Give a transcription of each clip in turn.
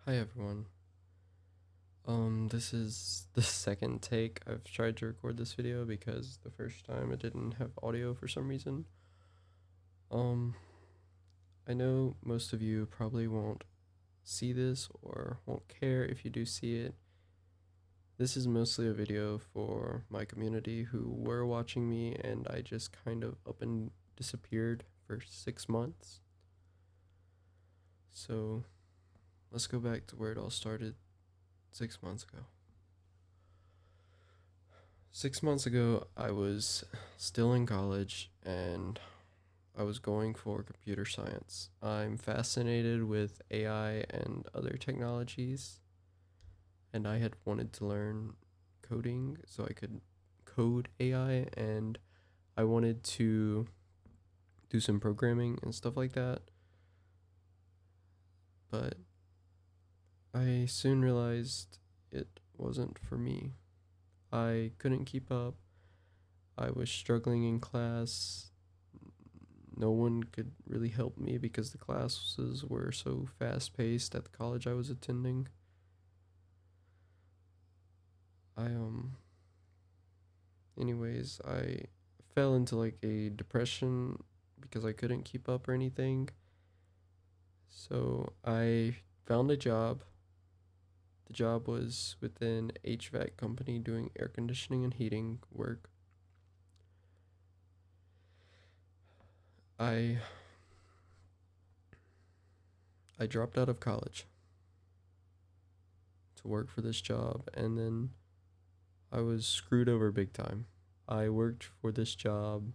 Hi everyone. This is the second take I've tried to record this video because the first time it didn't have audio for some reason. Um, I know most of you probably won't see this or won't care if you do see it. This is mostly a video for my community who were watching me and I just kind of up and disappeared for 6 months. So let's go back to where it all started 6 months ago. 6 months ago, I was still in college and I was going for computer science. I'm fascinated with AI and other technologies, and I had wanted to learn coding so I could code AI, and I wanted to do some programming and stuff like that. But I soon realized it wasn't for me. I couldn't keep up. I was struggling in class. No one could really help me because the classes were so fast paced at the college I was attending. I anyways, I fell into like a depression because I couldn't keep up or anything. So I found a job. The job was within HVAC company doing air conditioning and heating work. I I dropped out of college to work for this job and then I was screwed over big time. I worked for this job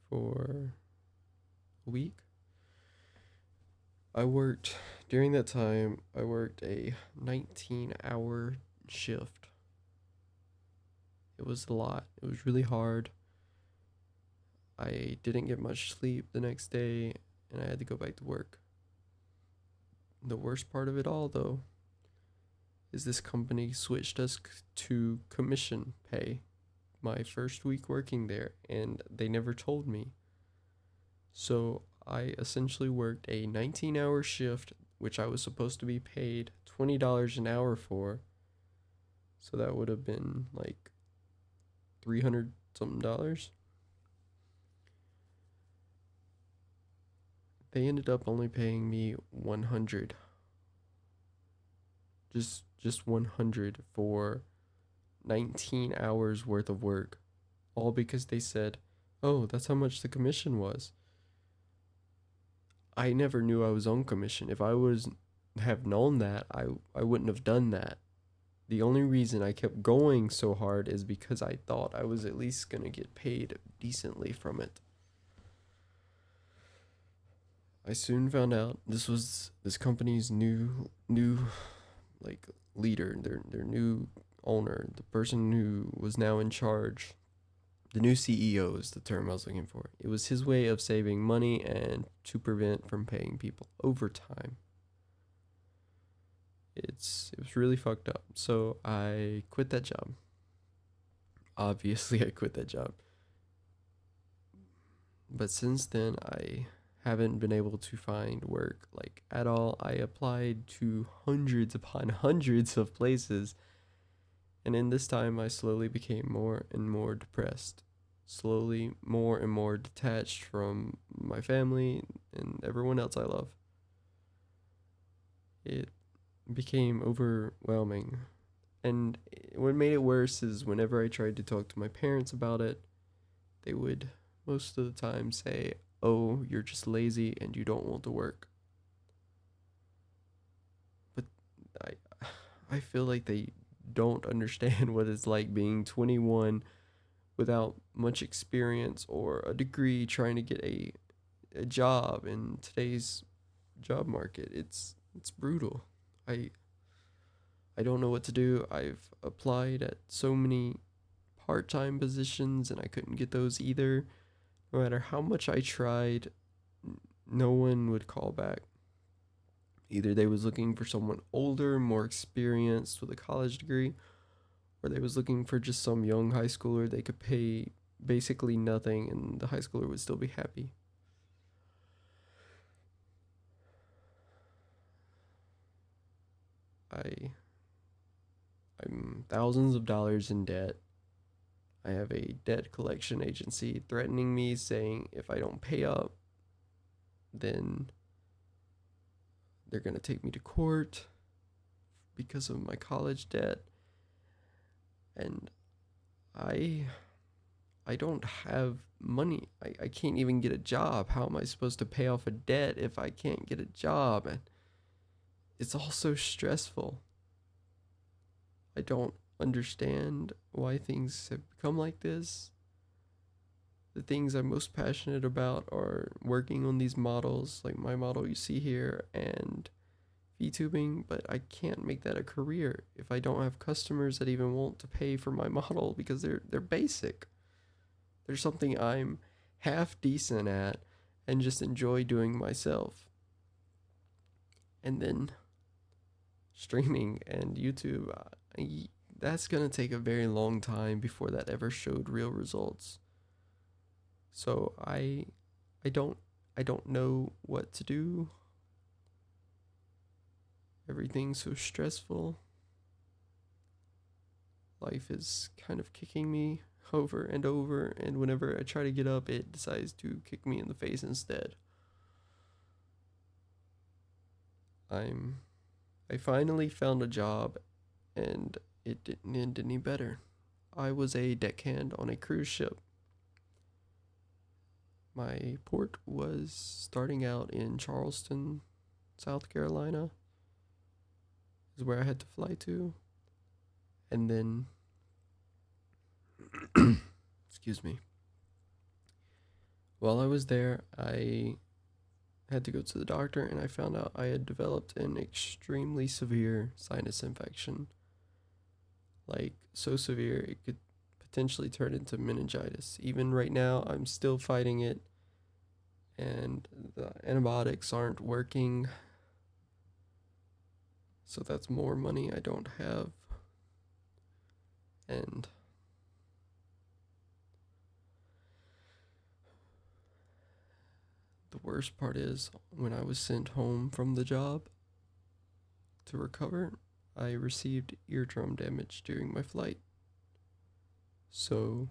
for a week. I worked during that time, I worked a 19-hour shift. It was a lot. It was really hard. I didn't get much sleep the next day and I had to go back to work. The worst part of it all though is this company switched us to commission pay my first week working there and they never told me. So I essentially worked a 19-hour shift, which I was supposed to be paid $20 an hour for. So that would have been like 300 something dollars. They ended up only paying me 100. Just 100 for 19 hours worth of work. All because they said, "Oh, that's how much the commission was." I never knew I was on commission. If I was have known that, I wouldn't have done that. The only reason I kept going so hard is because I thought I was at least going to get paid decently from it. I soon found out this was this company's new like leader, their new owner, the person who was now in charge. The new CEO is the term I was looking for. It was his way of saving money and to prevent from paying people overtime. It was really fucked up. So I quit that job. Obviously, I quit that job. But since then, I haven't been able to find work like at all. I applied to hundreds upon hundreds of places, and in this time, I slowly became more and more depressed, slowly more and more detached from my family and everyone else I love. It became overwhelming. And what made it worse is whenever I tried to talk to my parents about it, they would most of the time say, "Oh, you're just lazy and you don't want to work." But I I feel like they don't understand what it's like being 21 without much experience or a degree trying to get a job in today's job market. It's brutal. I I don't know what to do. I've applied at so many part-time positions and I couldn't get those either. No matter how much I tried, no one would call back. Either they was looking for someone older, more experienced with a college degree, or they was looking for just some young high schooler they could pay basically nothing and the high schooler would still be happy. I I'm thousands of dollars in debt. I have a debt collection agency threatening me, saying if I don't pay up, then they're going to take me to court because of my college debt. And I I don't have money. I can't even get a job. How am I supposed to pay off a debt if I can't get a job? And it's all so stressful. I don't understand why things have become like this. The things I'm most passionate about are working on these models, like my model you see here, and VTubing, but I can't make that a career if I don't have customers that even want to pay for my model because they're basic. There's something I'm half decent at and just enjoy doing myself. And then streaming and YouTube, that's gonna take a very long time before that ever showed real results. So I don't I don't know what to do. Everything's so stressful. Life is kind of kicking me over and over, and whenever I try to get up, it decides to kick me in the face instead. I'm I finally found a job, and it didn't end any better. I was a deckhand on a cruise ship. My port was starting out in Charleston, South Carolina, is where I had to fly to. And then, excuse me, while I was there, I had to go to the doctor and I found out I had developed an extremely severe sinus infection. Like, so severe it could potentially turn into meningitis. Even right now, I'm still fighting it, and the antibiotics aren't working. So that's more money I don't have. And the worst part is, when I was sent home from the job to recover, I received eardrum damage during my flight. So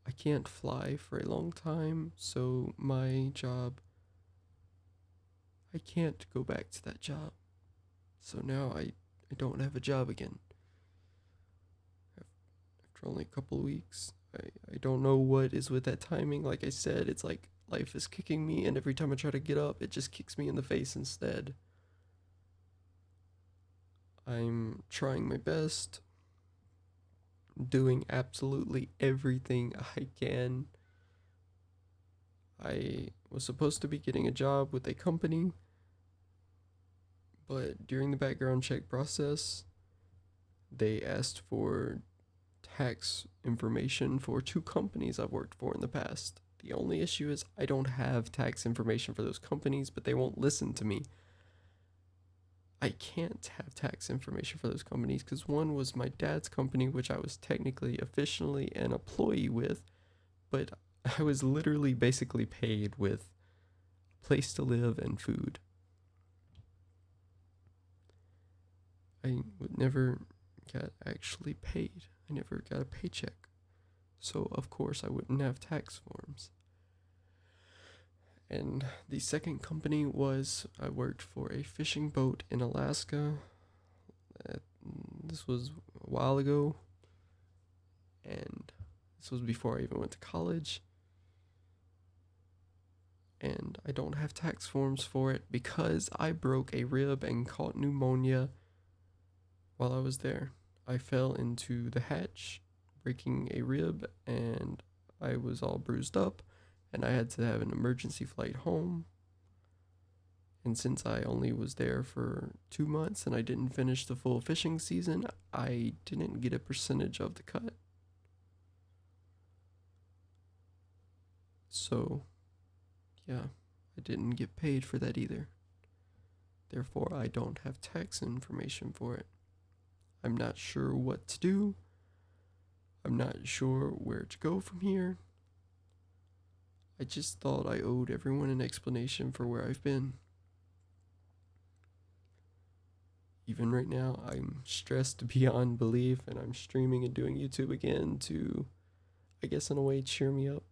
I can't fly for a long time. So my job, I can't go back to that job. So now I don't have a job again. After only a couple of weeks, I don't know what is with that timing. Like I said, it's like life is kicking me, and every time I try to get up, it just kicks me in the face instead. I'm trying my best, doing absolutely everything I can. I was supposed to be getting a job with a company, but during the background check process, they asked for tax information for two companies I've worked for in the past. The only issue is I don't have tax information for those companies, but they won't listen to me. I can't have tax information for those companies because one was my dad's company, which I was technically officially an employee with, but I was literally basically paid with a place to live and food. I would never got actually paid. I never got a paycheck. So, of course, I wouldn't have tax forms. And the second company was I worked for a fishing boat in Alaska. Uh, This was a while ago, and this was before I even went to college. And I don't have tax forms for it because I broke a rib and caught pneumonia while I was there. I fell into the hatch, breaking a rib, and I was all bruised up, and I had to have an emergency flight home. And since I only was there for 2 months and I didn't finish the full fishing season, I didn't get a percentage of the cut. So, yeah, I didn't get paid for that either. Therefore, I don't have tax information for it. I'm not sure what to do. I'm not sure where to go from here. I just thought I owed everyone an explanation for where I've been. even right now, I'm stressed beyond belief, and I'm streaming and doing YouTube again to, I guess, in a way, cheer me up,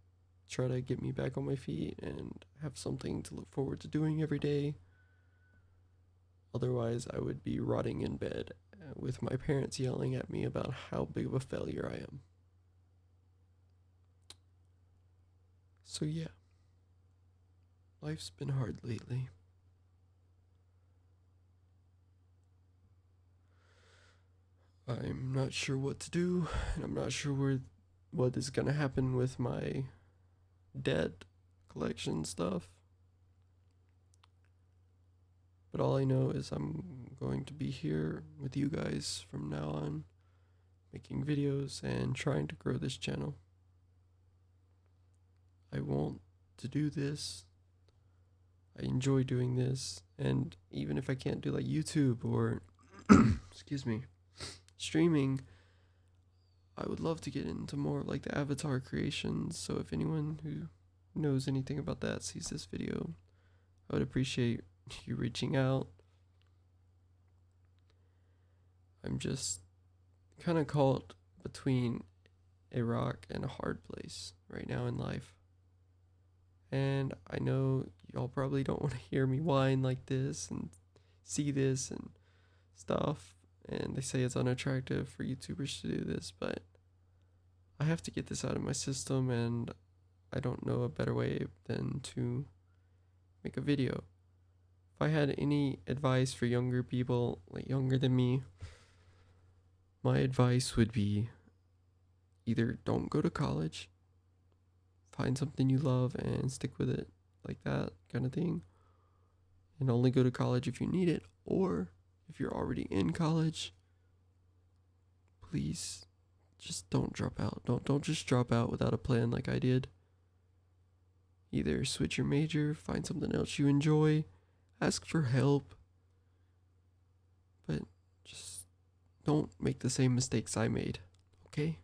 try to get me back on my feet, and have something to look forward to doing every day. Otherwise, I would be rotting in bed with my parents yelling at me about how big of a failure I am. So, yeah, life's been hard lately. I'm not sure what to do, and I'm not sure what is gonna happen with my debt collection stuff. But all I know is I'm going to be here with you guys from now on, making videos and trying to grow this channel. I want to do this. I enjoy doing this, and even if I can't do like YouTube or excuse me, streaming, I would love to get into more like the avatar creations. So if anyone who knows anything about that sees this video, I would appreciate you reaching out. I'm just kind of caught between a rock and a hard place right now in life. And I know y'all probably don't want to hear me whine like this and see this and stuff. And they say it's unattractive for YouTubers to do this, but I have to get this out of my system, and I don't know a better way than to make a video. If I had any advice for younger people, like younger than me, my advice would be either don't go to college, find something you love and stick with it, like that kind of thing, and only go to college if you need it, or if you're already in college, please just don't drop out. Don't just drop out without a plan like I did. Either switch your major, find something else you enjoy, ask for help, but just don't make the same mistakes I made, okay?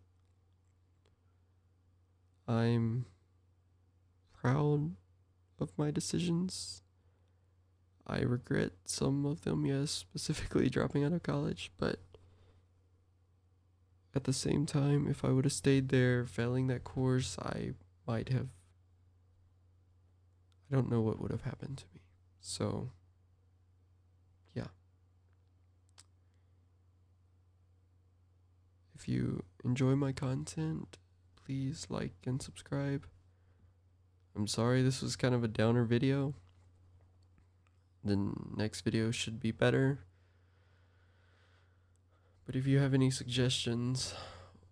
I'm proud of my decisions. I regret some of them, yes, specifically dropping out of college, but at the same time, if I would have stayed there, failing that course, I might have. I don't know what would have happened to me. So, yeah. If you enjoy my content, please like and subscribe. I'm sorry this was kind of a downer video. The next video should be better. But if you have any suggestions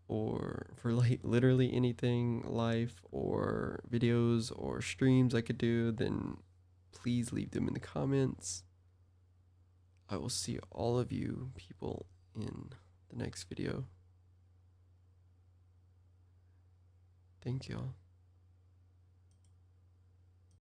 or for like literally anything, live or videos or streams I could do, then please leave them in the comments. I will see all of you people in the next video. Thank you all.